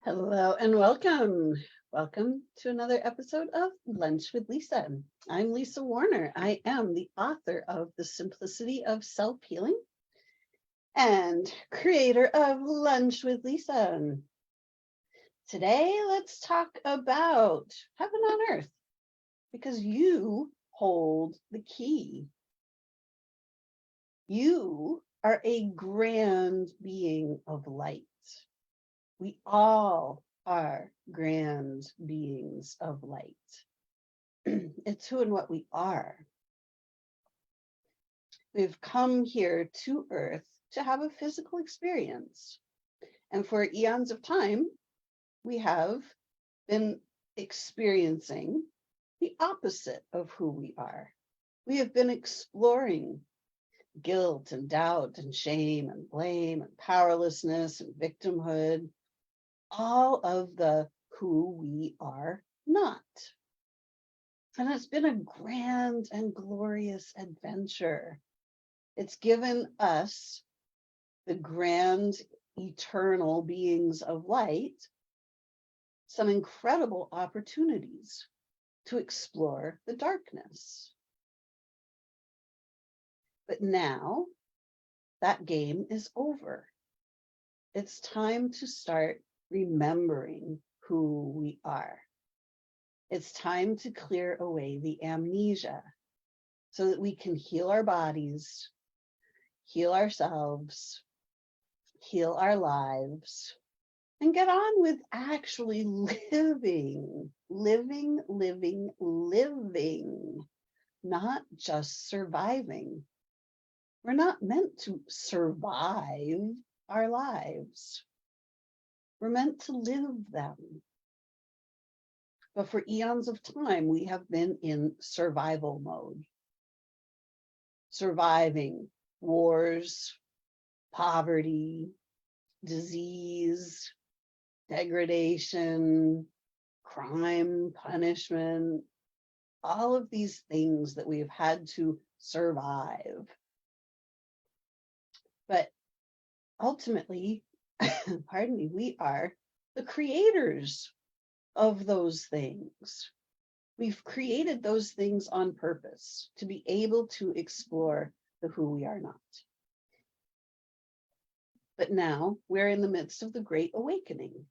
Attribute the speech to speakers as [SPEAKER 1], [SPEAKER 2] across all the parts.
[SPEAKER 1] Hello and welcome. Welcome to another episode of Lunch with Lisa. I'm Lisa Warner. I am the author of The Simplicity of Self-Healing and creator of Lunch with Lisa. Today, let's talk about heaven on earth because you hold the key. You are a grand being of light. We all are grand beings of light. It's who and what we are. We've come here to Earth to have a physical experience. And for eons of time, we have been experiencing the opposite of who we are. We have been exploring guilt and doubt and shame and blame and powerlessness and victimhood, all of the who we are not. And it's been a grand and glorious adventure. It's given us, the grand, eternal beings of light, some incredible opportunities to explore the darkness. But now that game is over. It's time to start remembering who we are. It's time to clear away the amnesia so that we can heal our bodies, heal ourselves, heal our lives, and get on with actually living, not just surviving. We're not meant to survive our lives. We're meant to live them. But for eons of time, we have been in survival mode. Surviving wars, poverty, disease, degradation, crime, punishment, all of these things that we have had to survive. But ultimately, pardon me, we are the creators of those things. We've created those things on purpose to be able to explore the who we are not. But now we're in the midst of the Great Awakening.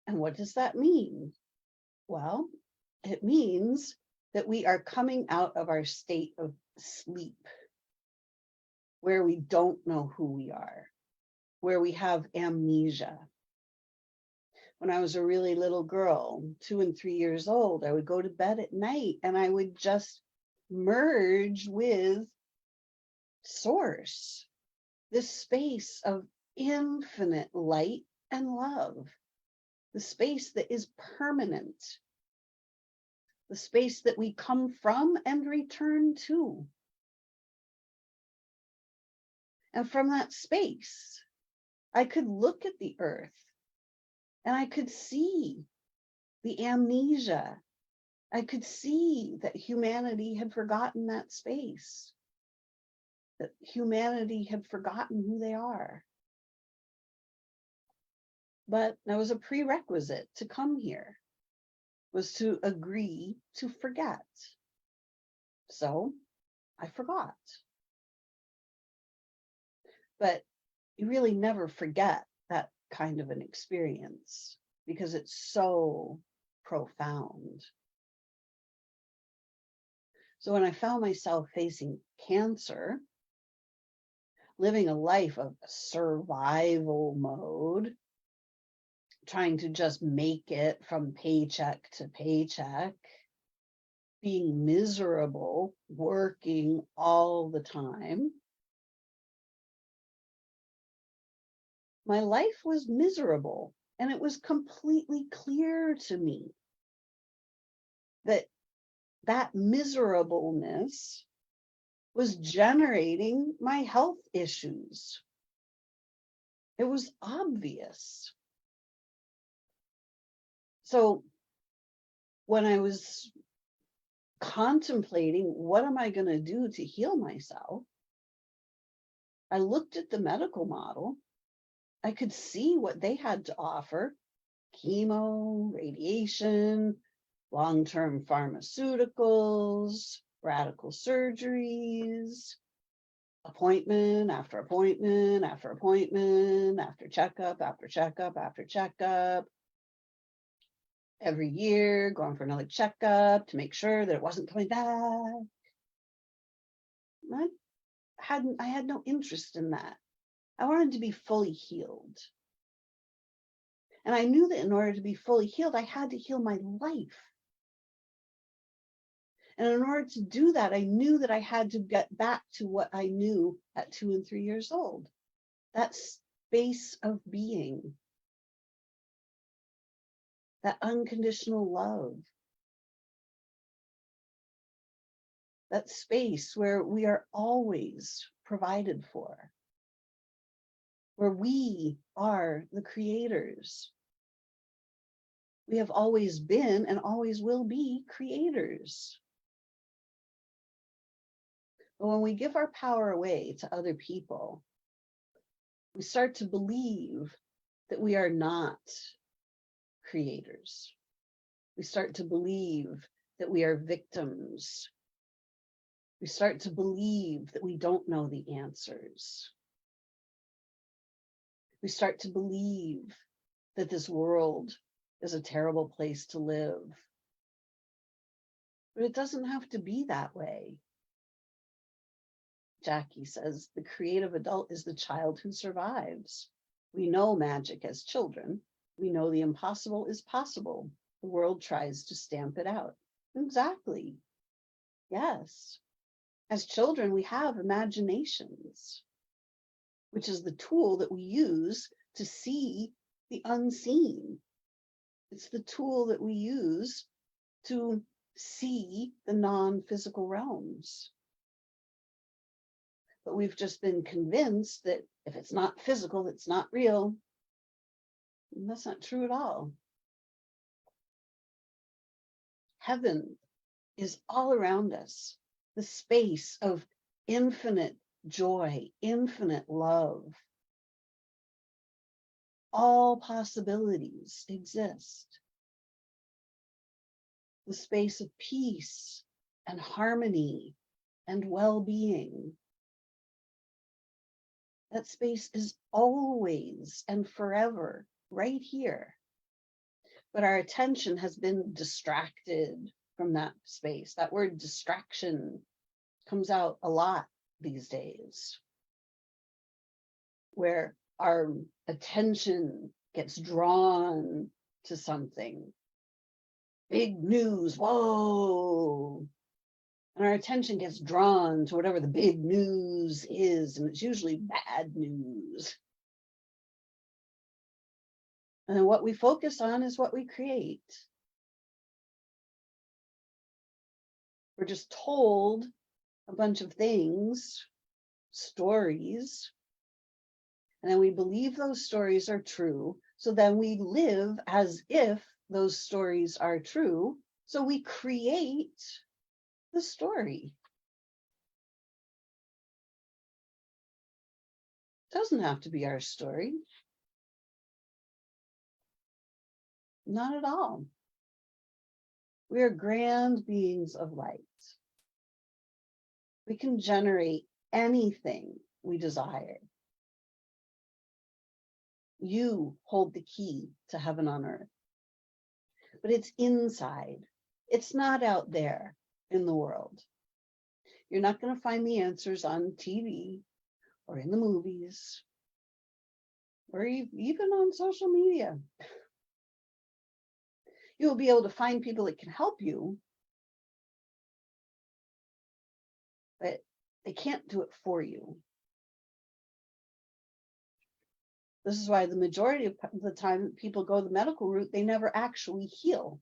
[SPEAKER 1] And what does that mean? Well, it means that we are coming out of our state of sleep, where we don't know who we are, where we have amnesia. When I was a really little girl, 2 and 3 years old, I would go to bed at night and I would just merge with Source, this space of infinite light and love, the space that is permanent, the space that we come from and return to. And from that space, I could look at the earth and I could see the amnesia. I could see that humanity had forgotten that space, that humanity had forgotten who they are. But that was a prerequisite to come here, was to agree to forget. So I forgot. But you really never forget that kind of an experience because it's so profound. So when I found myself facing cancer, living a life of survival mode, trying to just make it from paycheck to paycheck, being miserable, working all the time, my life was miserable. And it was completely clear to me that that miserableness was generating my health issues. It was obvious. So when I was contemplating what am I going to do to heal myself, I looked at the medical model I could see what they had to offer: chemo, radiation, long-term pharmaceuticals, radical surgeries, appointment after appointment after appointment, after checkup after checkup after checkup, every year going for another checkup to make sure that it wasn't coming back. I had no interest in that. I wanted to be fully healed. And I knew that in order to be fully healed, I had to heal my life. And in order to do that, I knew that I had to get back to what I knew at 2 and 3 years old. That space of being, that unconditional love, that space where we are always provided for, where we are the creators. We have always been and always will be creators. But when we give our power away to other people, we start to believe that we are not creators. We start to believe that we are victims. We start to believe that we don't know the answers. We start to believe that this world is a terrible place to live. But it doesn't have to be that way. Jackie says, the creative adult is the child who survives. We know magic as children. We know the impossible is possible. The world tries to stamp it out. Exactly. Yes. As children, we have imaginations, which is the tool that we use to see the unseen. It's the tool that we use to see the non-physical realms. But we've just been convinced that if it's not physical, it's not real. And that's not true at all. Heaven is all around us, the space of infinite joy, infinite love. All possibilities exist. The space of peace and harmony and well-being. That space is always and forever right here. But our attention has been distracted from that space. That word distraction comes out a lot these days, where our attention gets drawn to something. Big news, whoa. And our attention gets drawn to whatever the big news is, and it's usually bad news. And then what we focus on is what we create. We're just told a bunch of things, stories, and then we believe those stories are true. So then we live as if those stories are true. So we create the story. It doesn't have to be our story. Not at all. We are grand beings of light. We can generate anything we desire. You hold the key to heaven on earth. But it's inside. It's not out there in the world. You're not going to find the answers on TV or in the movies or even on social media. You'll be able to find people that can help you, but they can't do it for you. This is why the majority of the time people go the medical route, they never actually heal.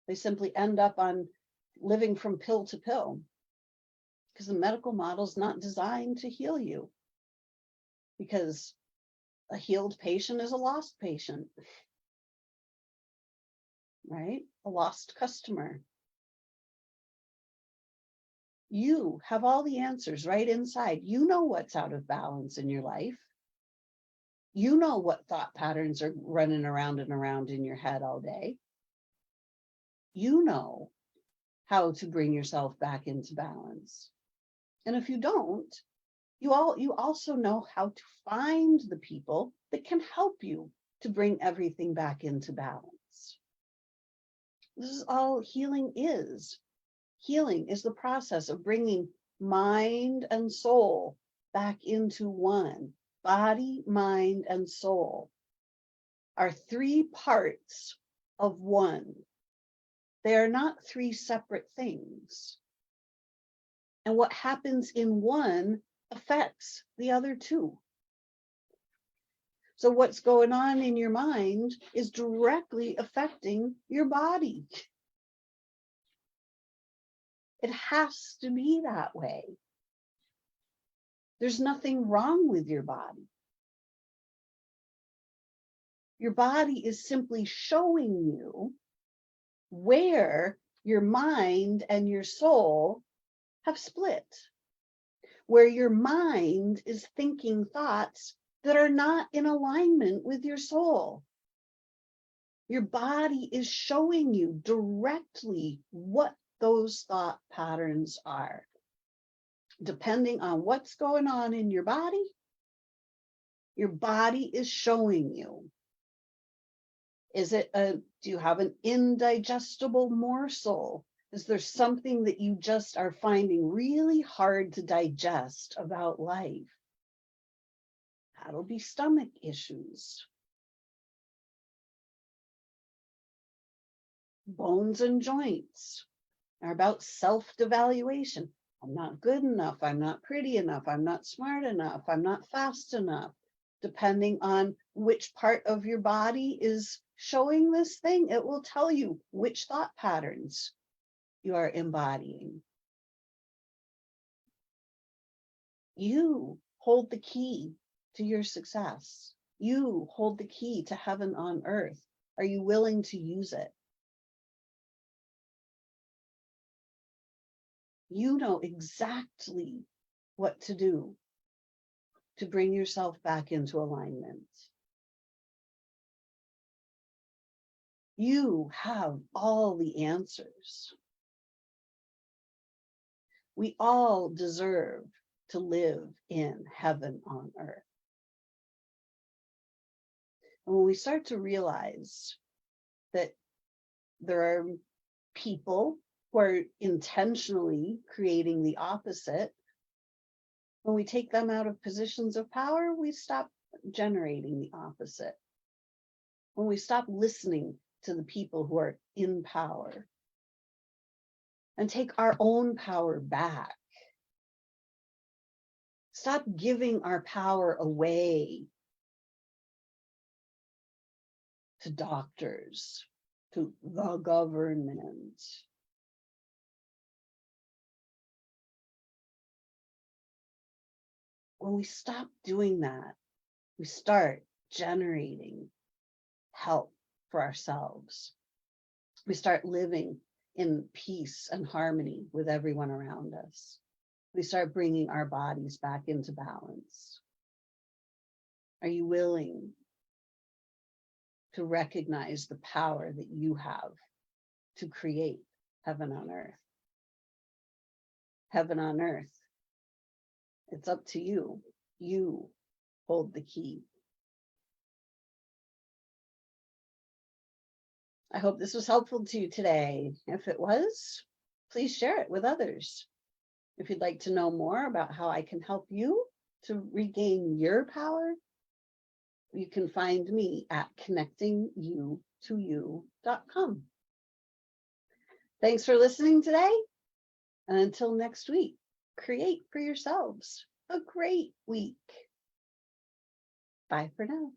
[SPEAKER 1] They simply end up on living from pill to pill, because the medical model is not designed to heal you, because a healed patient is a lost patient, right? A lost customer. You have all the answers right inside. You know what's out of balance in your life. You know what thought patterns are running around and around in your head all day. You know how to bring yourself back into balance. And if you don't, you also know how to find the people that can help you to bring everything back into balance. This is all healing is. Healing is the process of bringing mind and soul back into one. Body, mind, and soul are three parts of one. They are not three separate things. And what happens in one affects the other two. So what's going on in your mind is directly affecting your body. It has to be that way. There's nothing wrong with your body. Your body is simply showing you where your mind and your soul have split, where your mind is thinking thoughts that are not in alignment with your soul. Your body is showing you directly what those thought patterns are. Depending on what's going on in your body is showing you. Do you have an indigestible morsel? Is there something that you just are finding really hard to digest about life? That'll be stomach issues. Bones and joints are about self-devaluation. I'm not good enough. I'm not pretty enough. I'm not smart enough. I'm not fast enough. Depending on which part of your body is showing this thing, it will tell you which thought patterns you are embodying. You hold the key to your success. You hold the key to heaven on earth. Are you willing to use it? You know exactly what to do to bring yourself back into alignment. You have all the answers. We all deserve to live in heaven on earth. And when we start to realize that there are people who are intentionally creating the opposite, when we take them out of positions of power, we stop generating the opposite. When we stop listening to the people who are in power and take our own power back, stop giving our power away to doctors, to the government. When we stop doing that, we start generating help for ourselves. We start living in peace and harmony with everyone around us. We start bringing our bodies back into balance. Are you willing to recognize the power that you have to create heaven on earth? Heaven on earth. It's up to you. You hold the key. I hope this was helpful to you today. If it was, please share it with others. If you'd like to know more about how I can help you to regain your power, you can find me at connectingyoutoyou.com. Thanks for listening today. And until next week, create for yourselves a great week. Bye for now.